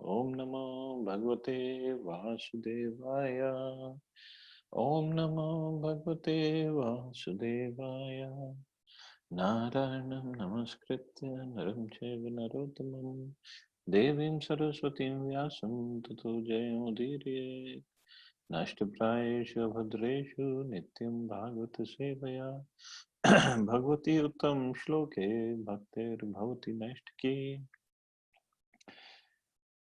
Om Namo Bhagavate Vasudevaya. Om Namo Bhagavate Vasudevaya. Narayanam Namaskritya Naram Chaiva Narottamam Devim Saraswatim Vyasam Tato Jayamudire Nashtaprayeshu Bhadreshu Nityam Bhagavata Sevaya Bhagavati Uttam Shloke Bhaktir Bhavati Nashtaki.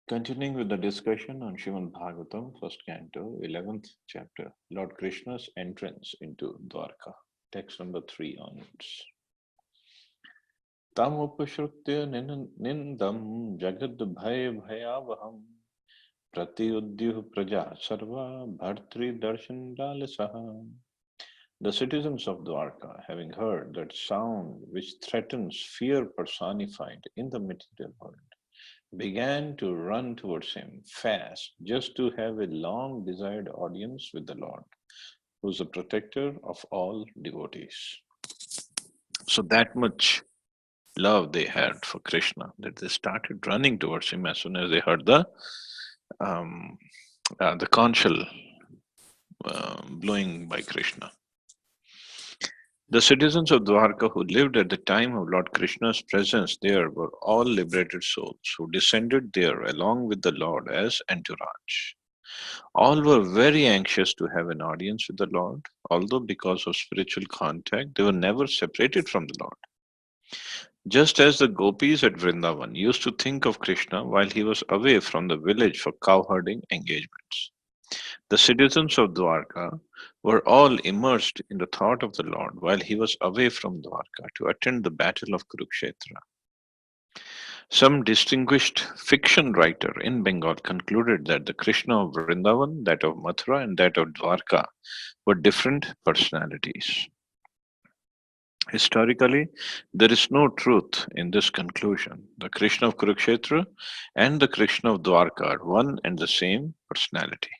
Continuing with the discussion on Srimad Bhagavatam, first canto, 11th chapter, Lord Krishna's entrance into Dwarka. Text number 3 onwards. Tam upashrutya nindam jagad bhay bhayavaham pratyudyuh praja sarva bhartri darshan lalasaha. The citizens of Dwarka, having heard that sound which threatens fear personified in the material world, began to run towards him fast just to have a long desired audience with the Lord, who is the protector of all devotees. So, that much love they had for Krishna that they started running towards him as soon as they heard um, the conch shell blowing by Krishna. The citizens of Dwarka who lived at the time of Lord Krishna's presence there were all liberated souls who descended there along with the Lord as entourage. All were very anxious to have an audience with the Lord, although because of spiritual contact, they were never separated from the Lord. Just as the gopis at Vrindavan used to think of Krishna while he was away from the village for cowherding engagements. The citizens of Dwarka were all immersed in the thought of the Lord while he was away from Dwarka to attend the battle of Kurukshetra. Some distinguished fiction writer in Bengal concluded that the Krishna of Vrindavan, that of Mathura, and that of Dwarka were different personalities. Historically, there is no truth in this conclusion. The Krishna of Kurukshetra and the Krishna of Dwarka are one and the same personality.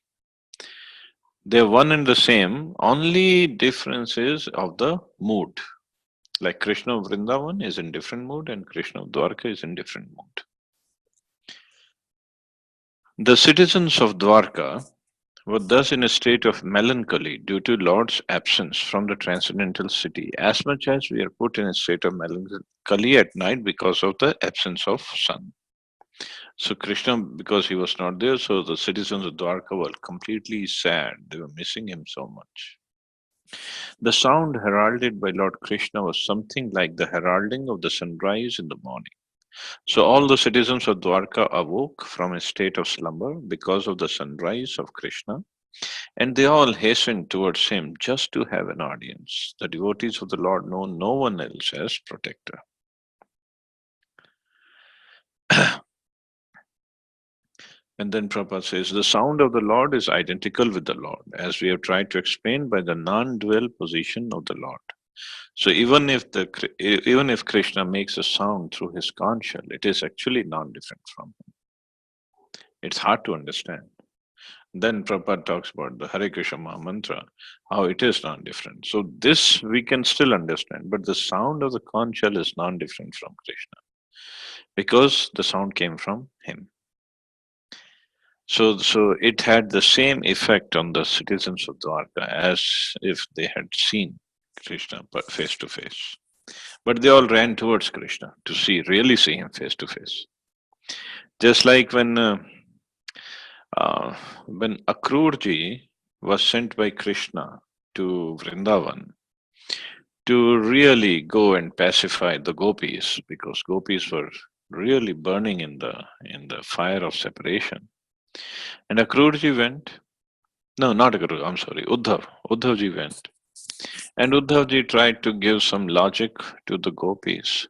They are one and the same, only difference is of the mood. Like Krishna of Vrindavan is in different mood and Krishna of Dwarka is in different mood. The citizens of Dwarka were thus in a state of melancholy due to Lord's absence from the transcendental city, as much as we are put in a state of melancholy at night because of the absence of sun. So Krishna, because he was not there, so the citizens of Dwarka were completely sad. They were missing him so much. The sound heralded by Lord Krishna was something like the heralding of the sunrise in the morning. So all the citizens of Dwarka awoke from a state of slumber because of the sunrise of Krishna, and they all hastened towards him just to have an audience. The devotees of the Lord know no one else as protector. And then Prabhupada says, the sound of the Lord is identical with the Lord, as we have tried to explain by the non-dual position of the Lord. So even if Krishna makes a sound through his conch shell, it is actually non-different from him. It's hard to understand. Then Prabhupada talks about the Hare Krishna Maha Mantra, how it is non-different. So this we can still understand, but the sound of the conch shell is non-different from Krishna because the sound came from him. So it had the same effect on the citizens of Dwarka as if they had seen Krishna face to face. But they all ran towards Krishna to really see him face to face. Just like when Akrurji was sent by Krishna to Vrindavan to really go and pacify the gopis, because gopis were really burning in the fire of separation. And Akrurji went. No, not Akrurji. I'm sorry, Uddhav. Uddhavji went, and Uddhavji tried to give some logic to the gopis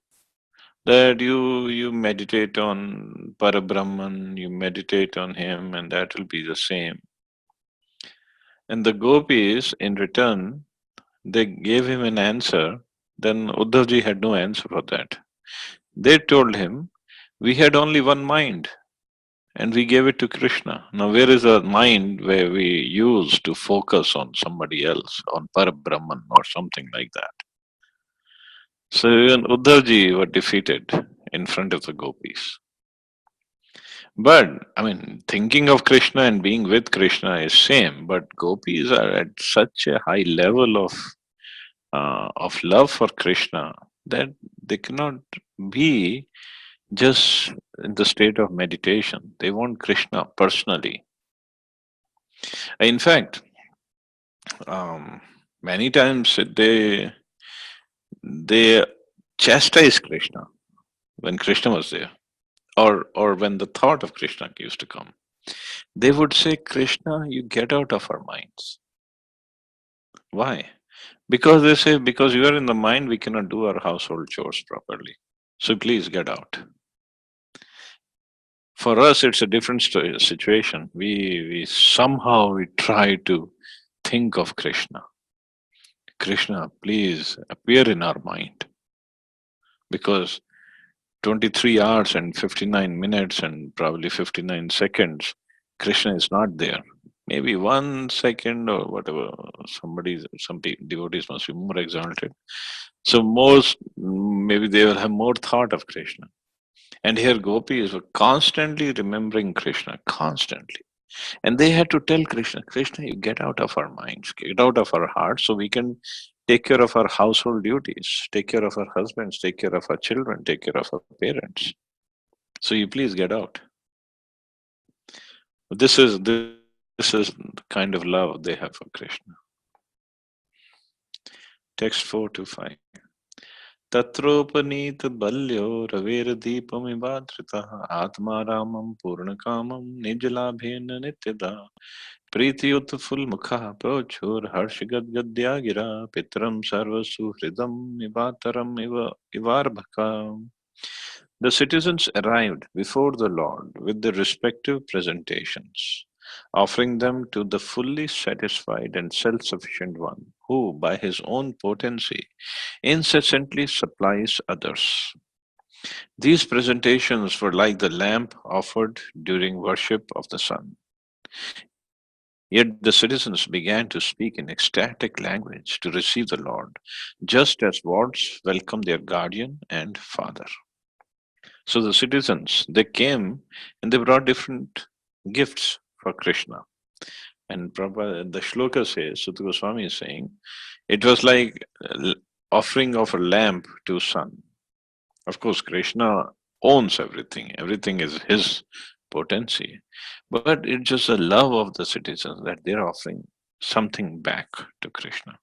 that you meditate on Parabrahman, you meditate on him, and that will be the same. And the gopis, in return, they gave him an answer. Then Uddhavji had no answer for that. They told him, we had only one mind and we gave it to Krishna. Now, where is our mind where we use to focus on somebody else, on Parabrahman or something like that? So even Uddhavji were defeated in front of the gopis. But I mean, thinking of Krishna and being with Krishna is same. But gopis are at such a high level of love for Krishna that they cannot be just in the state of meditation. They want Krishna personally. In fact, um, many times they chastise Krishna when Krishna was there, or when the thought of Krishna used to come. They would say, Krishna, you get out of our minds. Why? Because they say, because you are in the mind, we cannot do our household chores properly. So please get out. For us, it's a different situation. We somehow we try to think of Krishna. Krishna, please appear in our mind. Because 23 hours and 59 minutes and probably 59 seconds, Krishna is not there. Maybe 1 second or whatever. Devotees must be more exalted. So most, maybe they will have more thought of Krishna. And here gopis were constantly remembering Krishna, constantly. And they had to tell Krishna, Krishna, you get out of our minds, get out of our hearts so we can take care of our household duties, take care of our husbands, take care of our children, take care of our parents. So you please get out. This is the kind of love they have for Krishna. Text 4 to 5. तत्रोपनीत बल्यो रवेरदीपमिवाधृतः आत्मा रामं पूर्णकामं निजलाभेन नित्यदा प्रीतियुतफुल्मुखः प्रोचुर्हर्षगद्गद्या गिरा पितरं सर्वसुहृदं इवातरम् इवार्भका. The citizens arrived before the Lord with their respective presentations, offering them to the fully satisfied and self sufficient one, who, by his own potency, incessantly supplies others. These presentations were like the lamp offered during worship of the sun. Yet the citizens began to speak in ecstatic language to receive the Lord, just as wards welcome their guardian and father. So the citizens, they came and they brought different gifts for Krishna. And Prabhupada, the shloka says, Sutta Goswami is saying, it was like offering of a lamp to sun. Of course, Krishna owns everything. Everything is his potency. But it's just a love of the citizens that they're offering something back to Krishna.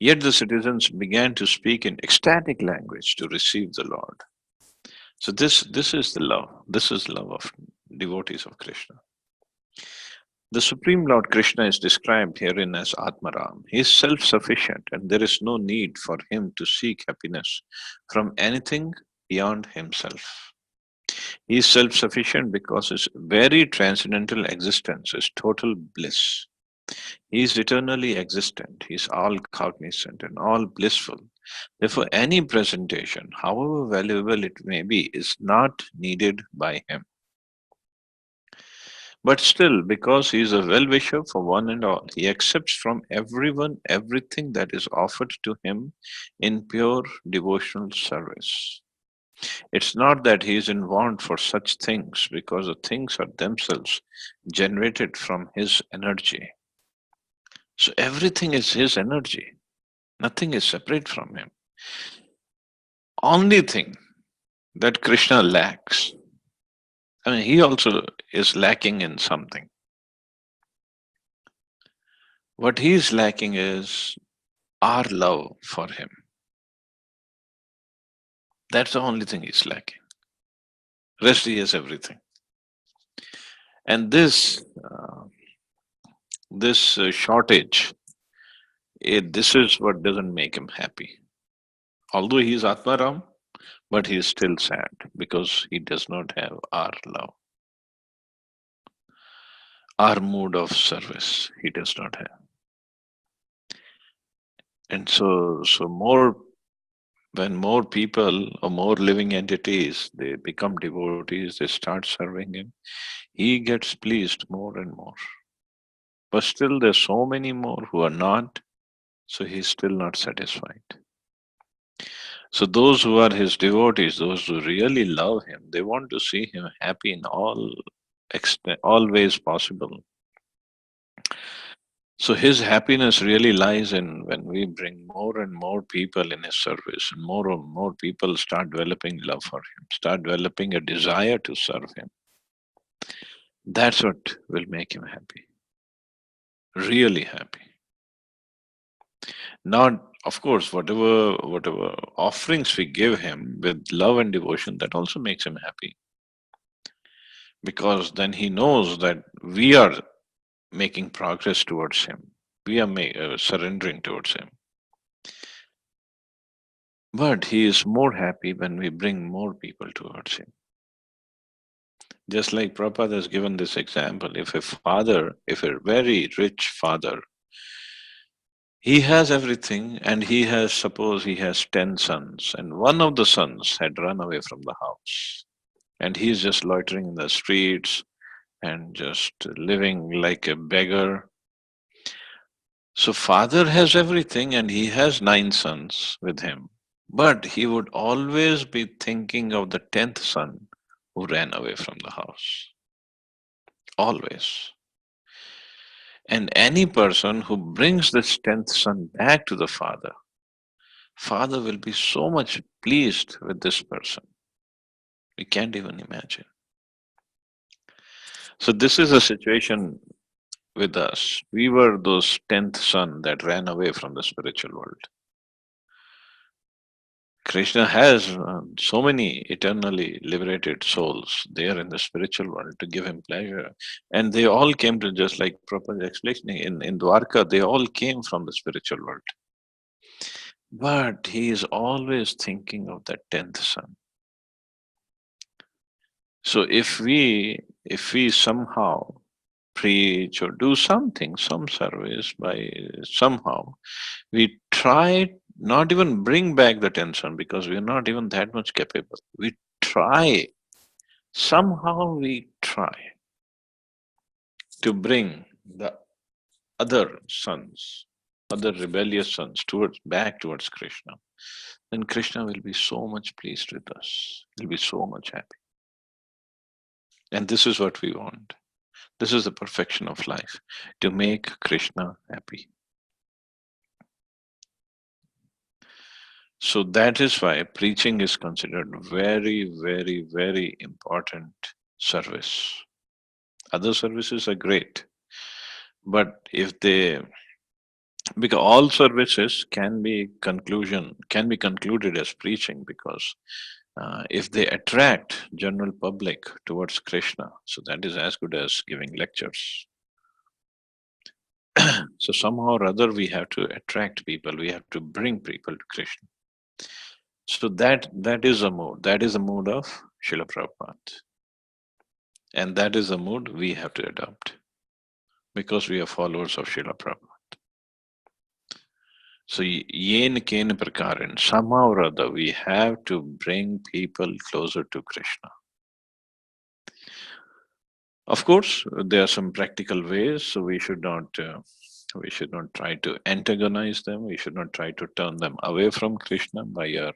Yet the citizens began to speak in ecstatic language to receive the Lord. So this is the love. This is love of devotees of Krishna. The Supreme Lord Krishna is described herein as Atmaram. He is self-sufficient and there is no need for him to seek happiness from anything beyond himself. He is self-sufficient because his very transcendental existence is total bliss. He is eternally existent. He is all cognizant and all blissful. Therefore, any presentation, however valuable it may be, is not needed by him. But still, because he is a well wisher for one and all, he accepts from everyone everything that is offered to him in pure devotional service. It's not that he is in want for such things, because the things are themselves generated from his energy. So everything is his energy, nothing is separate from him. Only thing that Krishna lacks, I mean, he also is lacking in something. What he is lacking is our love for him. That's the only thing he's lacking. Rest he has everything. And this shortage, this is what doesn't make him happy. Although he is Atmaram, but he is still sad because he does not have our love. Our mood of service, he does not have. And so more when more people or more living entities they become devotees, they start serving him, he gets pleased more and more. But still there's so many more who are not, so he's still not satisfied. So those who are his devotees, those who really love him, they want to see him happy in all ways possible. So his happiness really lies in when we bring more and more people in his service, and more people start developing love for him, start developing a desire to serve him. That's what will make him happy, really happy. Not, of course, whatever offerings we give him with love and devotion, that also makes him happy, because then he knows that we are making progress towards him. We are surrendering towards him. But he is more happy when we bring more people towards him. Just like Prabhupada has given this example, if a very rich father, he has everything and suppose he has 10 sons, and one of the sons had run away from the house, and he's just loitering in the streets and just living like a beggar. So father has everything and he has 9 sons with him. But he would always be thinking of the 10th son who ran away from the house. Always. And any person who brings this 10th son back to the father will be so much pleased with this person. We can't even imagine. So this is a situation with us. We were those 10th son that ran away from the spiritual world. Krishna has so many eternally liberated souls there in the spiritual world to give him pleasure. And they all came to, just like Prabhupada explaining, in Dwarka, they all came from the spiritual world. But he is always thinking of that 10th son. So if we somehow preach or do something, some service by somehow, we try not even bring back the 10th son, because we are not even that much capable. We try, somehow we try to bring the other sons, other rebellious sons back towards Krishna. Then Krishna will be so much pleased with us. He'll be so much happy. And this is what we want. This is the perfection of life, to make Krishna happy. So that is why preaching is considered very, very, very important service. Other services are great, but because all services can be concluded as preaching, because if they attract general public towards Krishna, so that is as good as giving lectures. So somehow or other we have to attract people, we have to bring people to Krishna. So that is a mood. That is a mood of Srila Prabhupada. And that is a mood we have to adopt, because we are followers of Srila Prabhupada. So yen ken prakaran, somehow or other we have to bring people closer to Krishna. Of course, there are some practical ways, so we should not try to antagonize them. We should not try to turn them away from Krishna by our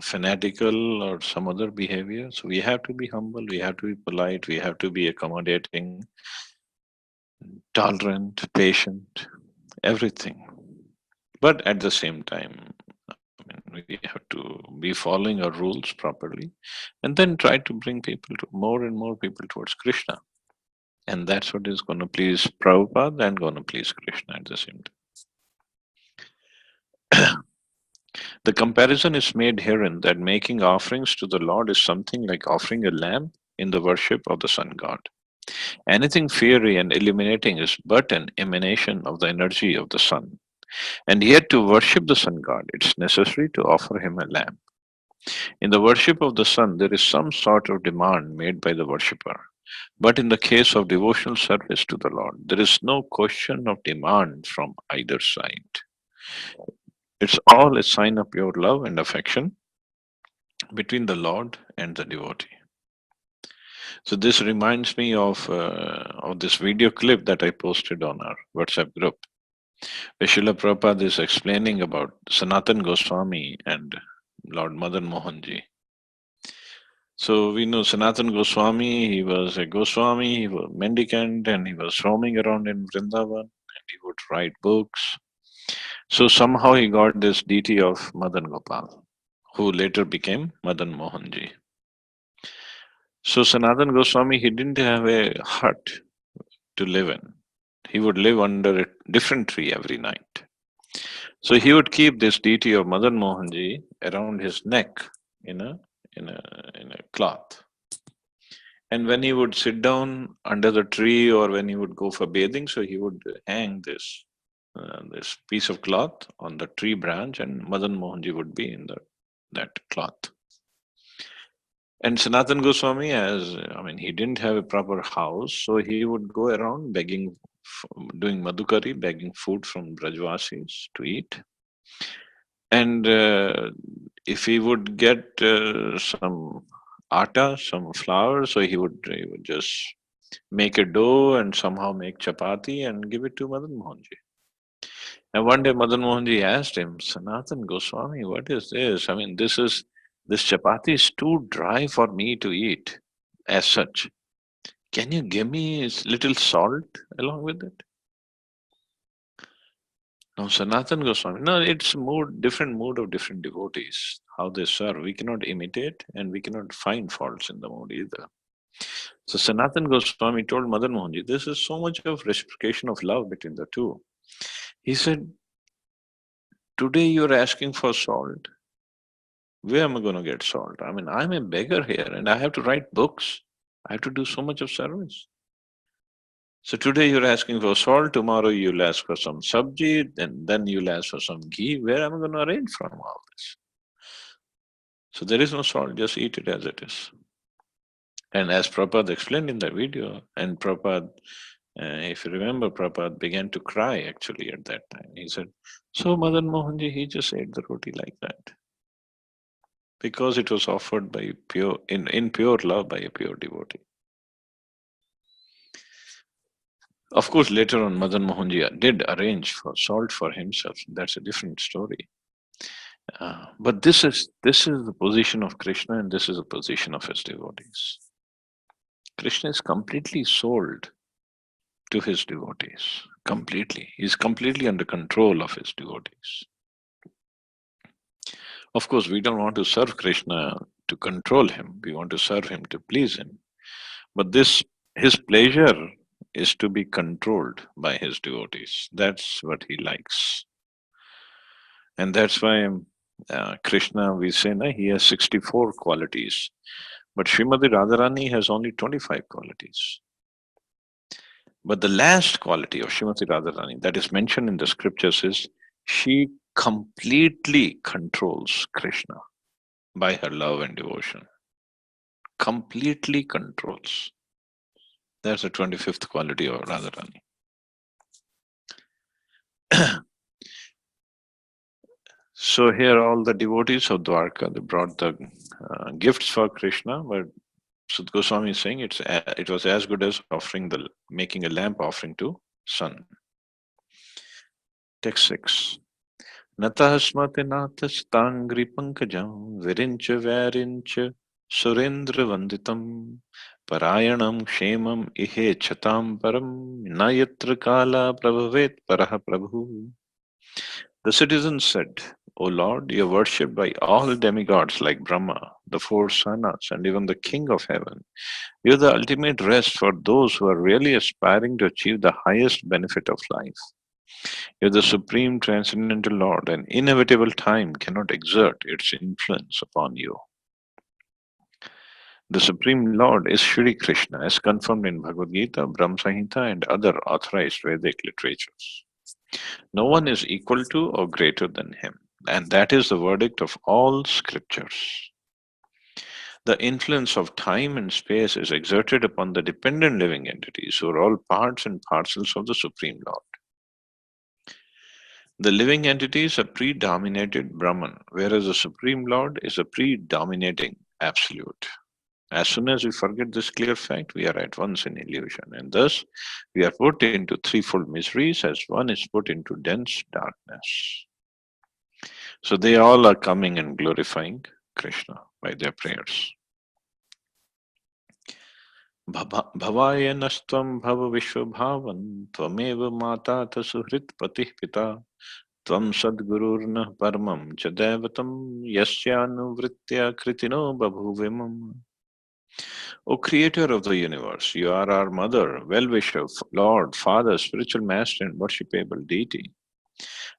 fanatical or some other behavior. So we have to be humble, we have to be polite, we have to be accommodating, tolerant, patient, everything. But at the same time, we have to be following our rules properly, and then try to bring people to more and more people towards Krishna. And that's what is going to please Prabhupada and going to please Krishna at the same time. The comparison is made herein that making offerings to the Lord is something like offering a lamb in the worship of the sun god. Anything fiery and illuminating is but an emanation of the energy of the sun. And yet, to worship the sun god, it's necessary to offer him a lamb. In the worship of the sun, there is some sort of demand made by the worshipper. But in the case of devotional service to the Lord, there is no question of demand from either side. It's all a sign of pure love and affection between the Lord and the devotee. So this reminds me of this video clip that I posted on our WhatsApp group. Srila Prabhupada is explaining about Sanatan Goswami and Lord Madan Mohanji. So we know Sanatan Goswami, he was a Goswami, he was mendicant, and he was roaming around in Vrindavan, and he would write books. So somehow he got this deity of Madan Gopal, who later became Madan Mohanji. So Sanatan Goswami, he didn't have a hut to live in. He would live under a different tree every night. So he would keep this deity of Madan Mohanji around his neck in a in a cloth. And when he would sit down under the tree or when he would go for bathing, so he would hang this piece of cloth on the tree branch, and Madan Mohanji would be in that cloth. And Sanatan Goswami, he didn't have a proper house, so he would go around begging, doing madhukari, begging food from Brajvasis to eat. And if he would get some atta, some flour, so he would just make a dough and somehow make chapati and give it to Madan Mohanji. And one day Madan Mohanji asked him, Sanatan Goswami, what is this? This chapati is too dry for me to eat as such. Can you give me a little salt along with it? No, Sanatan Goswami. No, it's different mood of different devotees, how they serve. We cannot imitate and we cannot find faults in the mood either. So Sanatan Goswami told Madan Mohanji, this is so much of reciprocation of love between the two. He said, today you're asking for salt. Where am I going to get salt? I'm a beggar here and I have to write books. I have to do so much of service. So today you're asking for salt, tomorrow you'll ask for some sabji, then you'll ask for some ghee. Where am I going to arrange from all this? So there is no salt, just eat it as it is. And as Prabhupada explained in that video, and Prabhupada, if you remember, Prabhupada began to cry actually at that time. He said, so Madan Mohanji, he just ate the roti like that. Because it was offered by in pure love by a pure devotee. Of course, later on, Madan Mohanji did arrange for salt for himself. That's a different story. But this is the position of Krishna, and this is the position of his devotees. Krishna is completely sold to his devotees. Completely. He's completely under control of his devotees. Of course, we don't want to serve Krishna to control him. We want to serve him to please him. But his pleasure is to be controlled by his devotees. That's what he likes. And that's why Krishna, we say, he has 64 qualities. But Srimati Radharani has only 25 qualities. But the last quality of Srimati Radharani that is mentioned in the scriptures is she completely controls Krishna by her love and devotion. Completely controls. That's the 25th quality of Radharani. So here all the devotees of Dwarka, they brought the gifts for Krishna, but Sud Goswami is saying it was as good as making a lamp offering to sun. Text 6. Natah smate natas tangri pankajam virincha varincha surendra vanditam parayanam kshemam ihe chatam param nayatra kala prabhavet paraha prabhu. The citizens said, O Lord, you are worshipped by all demigods like Brahma, the four sanas, and even the King of heaven. You are the ultimate rest for those who are really aspiring to achieve the highest benefit of life. You are the supreme transcendental Lord, and inevitable time cannot exert its influence upon you. The Supreme Lord is Shri Krishna, as confirmed in Bhagavad Gita, Brahma Samhita, and other authorized Vedic literatures. No one is equal to or greater than him, and that is the verdict of all scriptures. The influence of time and space is exerted upon the dependent living entities who are all parts and parcels of the Supreme Lord. The living entities are predominated Brahman, whereas the Supreme Lord is a predominating Absolute. As soon as we forget this clear fact, we are at once in illusion, and thus we are put into threefold miseries as one is put into dense darkness. So they all are coming and glorifying Krishna by their prayers. भवाय नस्त्वं भव विश्वभावन् त्वमेव माता च सुहृत् पतिः पिता त्वं सद्गुरुर्न परमं च दैवतं यस्यानुवृत्त्या कृतिनो बभूविमम्. O Creator of the universe, you are our mother, well-wisher, Lord, Father, spiritual master, and worshipable deity.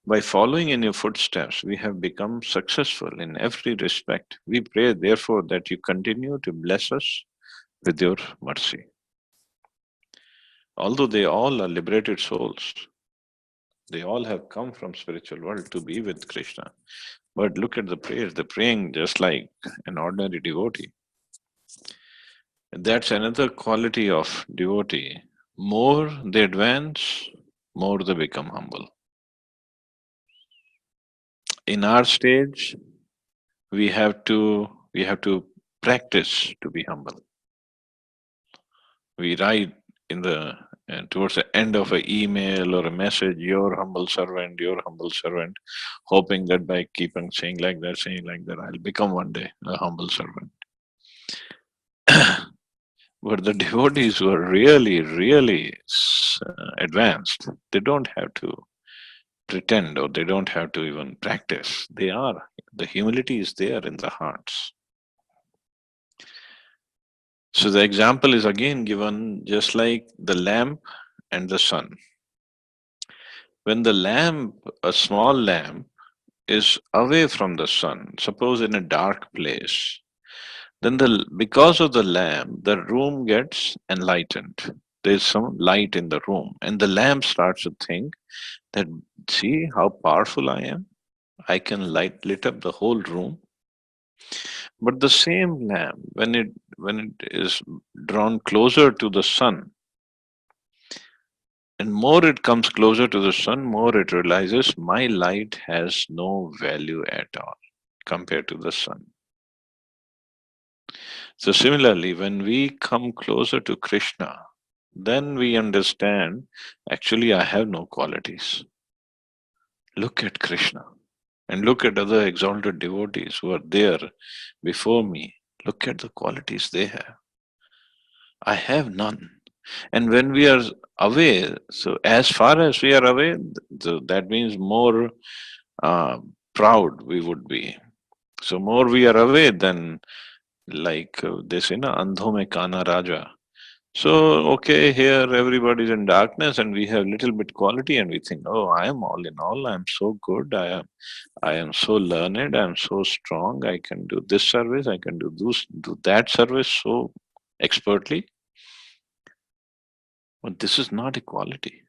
By following in your footsteps, we have become successful in every respect. We pray, therefore, that you continue to bless us with your mercy. Although they all are liberated souls, they all have come from spiritual world to be with Krishna. But look at the prayers, they're praying just like an ordinary devotee. And that's another quality of devotee. More they advance, more they become humble. In our stage, we have to practice to be humble. We write in the towards the end of an email or a message, your humble servant, hoping that by keeping saying like that, I'll become one day a humble servant. But the devotees who are really advanced, they don't have to pretend or they don't have to even practice. The humility is there in the hearts. So the example is again given just like the lamp and the sun. When the lamp, a small lamp, is away from the sun, suppose in a dark place, then because of the lamp, the room gets enlightened. There's some light in the room, and the lamp starts to think that, see how powerful I am. I can lit up the whole room. But the same lamp, when it is drawn closer to the sun, and more it comes closer to the sun, more it realizes my light has no value at all compared to the sun. So similarly, when we come closer to Krishna, then we understand actually I have no qualities. Look at Krishna and look at other exalted devotees who are there before me. Look at the qualities they have. I have none. And when we are away, so as far as we are away, that means more uh, proud we would be. So more we are away, then like they say, na, andho mein kana raja. So, okay, here everybody's in darkness and we have little bit quality and we think, oh, I am all in all, I am so good, I am so learned, I am so strong, I can do this service, I can do that service so expertly. But this is not equality.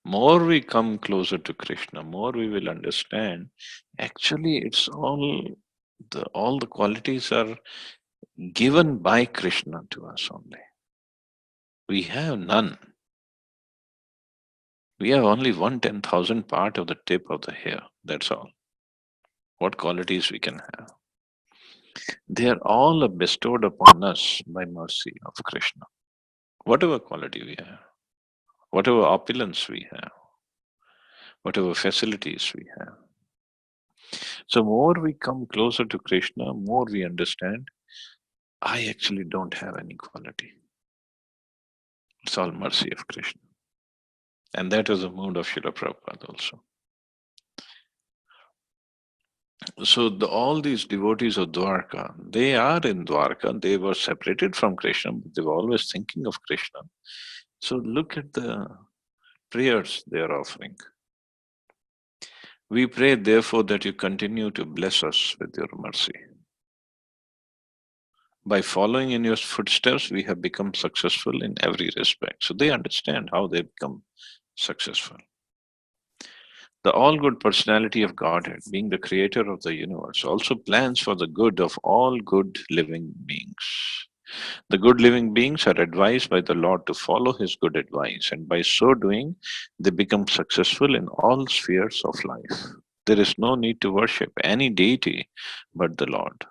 More we come closer to Krishna, more we will understand. Actually, it's all the qualities are given by Krishna to us only. We have none. We have only 1/10,000 part of the tip of the hair. That's all. What qualities we can have. They are all bestowed upon us by mercy of Krishna. Whatever quality we have, whatever opulence we have, whatever facilities we have. So more we come closer to Krishna, more we understand I actually don't have any quality. It's all mercy of Krishna. And that is the mood of Srila Prabhupada also. So all these devotees of Dwarka, they are in Dwarka, they were separated from Krishna, but they were always thinking of Krishna. So look at the prayers they are offering. We pray, therefore, that you continue to bless us with your mercy. By following in your footsteps, we have become successful in every respect. So they understand how they become successful. The all good personality of Godhead, being the creator of the universe, also plans for the good of all good living beings. The good living beings are advised by the Lord to follow his good advice, and by so doing, they become successful in all spheres of life. There is no need to worship any deity but the Lord.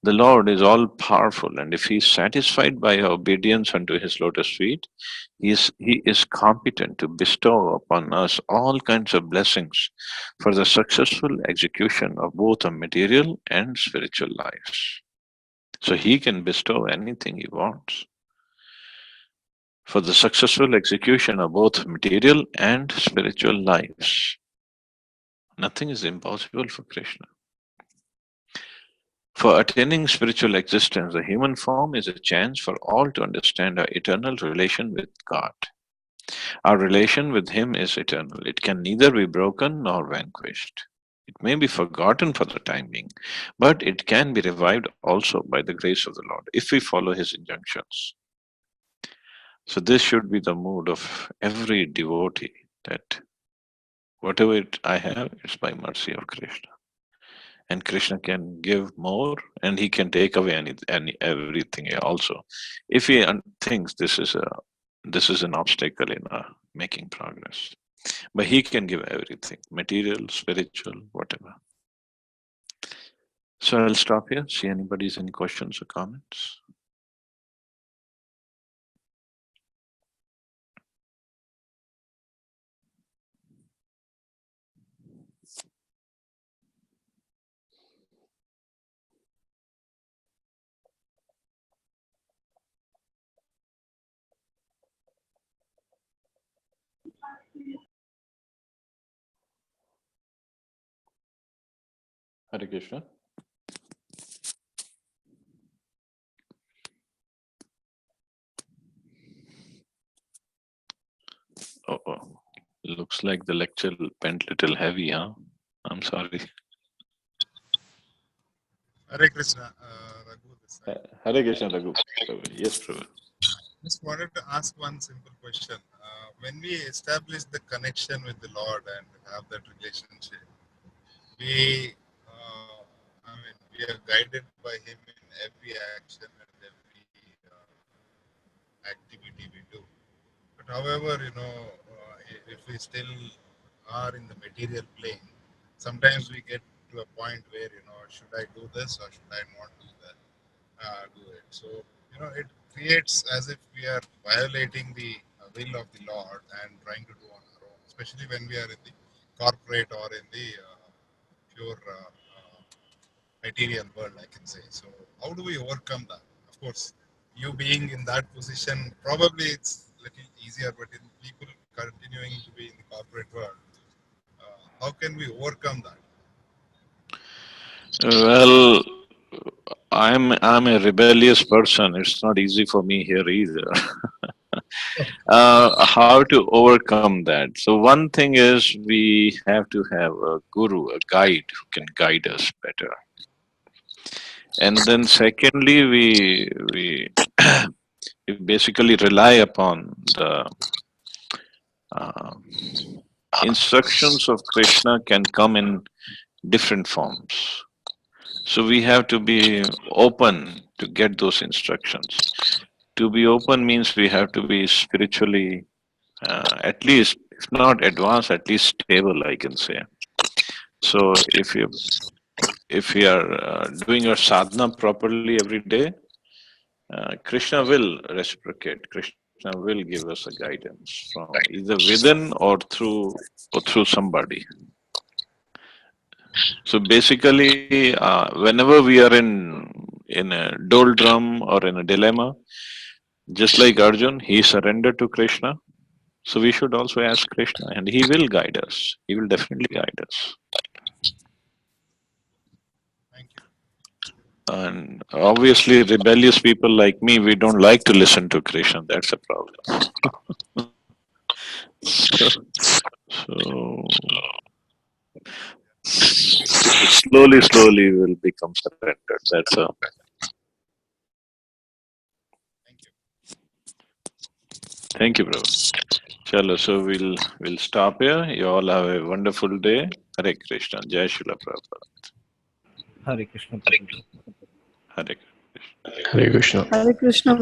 The Lord is all powerful, and if He is satisfied by our obedience unto His lotus feet, He is competent to bestow upon us all kinds of blessings for the successful execution of both our material and spiritual lives. So He can bestow anything He wants for the successful execution of both material and spiritual lives. Nothing is impossible for Krishna. For attaining spiritual existence, the human form is a chance for all to understand our eternal relation with God. Our relation with Him is eternal. It can neither be broken nor vanquished. It may be forgotten for the time being, but it can be revived also by the grace of the Lord if we follow His injunctions. So, this should be the mood of every devotee, that whatever I have, it's by mercy of Krishna. And Krishna can give more, and He can take away everything also, if He thinks this is an obstacle in making progress. But He can give everything, material, spiritual, whatever. So I'll stop here. See anybody's any questions or comments. Hare Krishna. Oh, looks like the lecture went little heavy, huh? I'm sorry. Hare Krishna, Raghu this side. Hare Krishna, Raghu. Yes, Prabhu. Just wanted to ask one simple question. When we establish the connection with the Lord and have that relationship, we, we are guided by Him in every action and every activity we do. But however, if we still are in the material plane, sometimes we get to a point where, should I do this or should I not do that? Do it. So, it creates as if we are violating the will of the Lord and trying to do on our own, especially when we are in the corporate or in the pure material world, I can say. So, how do we overcome that? Of course, you being in that position, probably it's a little easier, but in people continuing to be in the corporate world, how can we overcome that? Well, I'm a rebellious person. It's not easy for me here either. How to overcome that? So one thing is we have to have a guru, a guide who can guide us better. And then secondly, we we basically rely upon the uh, instructions of Krishna can come in different forms. So we have to be open to get those instructions. To be open means we have to be spiritually, at least, if not advanced, at least stable, I can say. So if you are doing your sadhana properly every day, Krishna will reciprocate. Krishna will give us a guidance from either within or through somebody. So basically, whenever we are in a doldrum or in a dilemma, just like Arjun, he surrendered to Krishna. So we should also ask Krishna, and he will guide us. He will definitely guide us. Thank you. And obviously, rebellious people like me, we don't like to listen to Krishna. That's a problem. So slowly will become surrendered. That's a. Thank you. Thank you, bro. Chalo, so we'll stop here. You all have a wonderful day. Hare Krishna. Jai Shila Prabhupada. Hare Krishna. Prabhuji. Hare Krishna. Hare Krishna. Hare Krishna.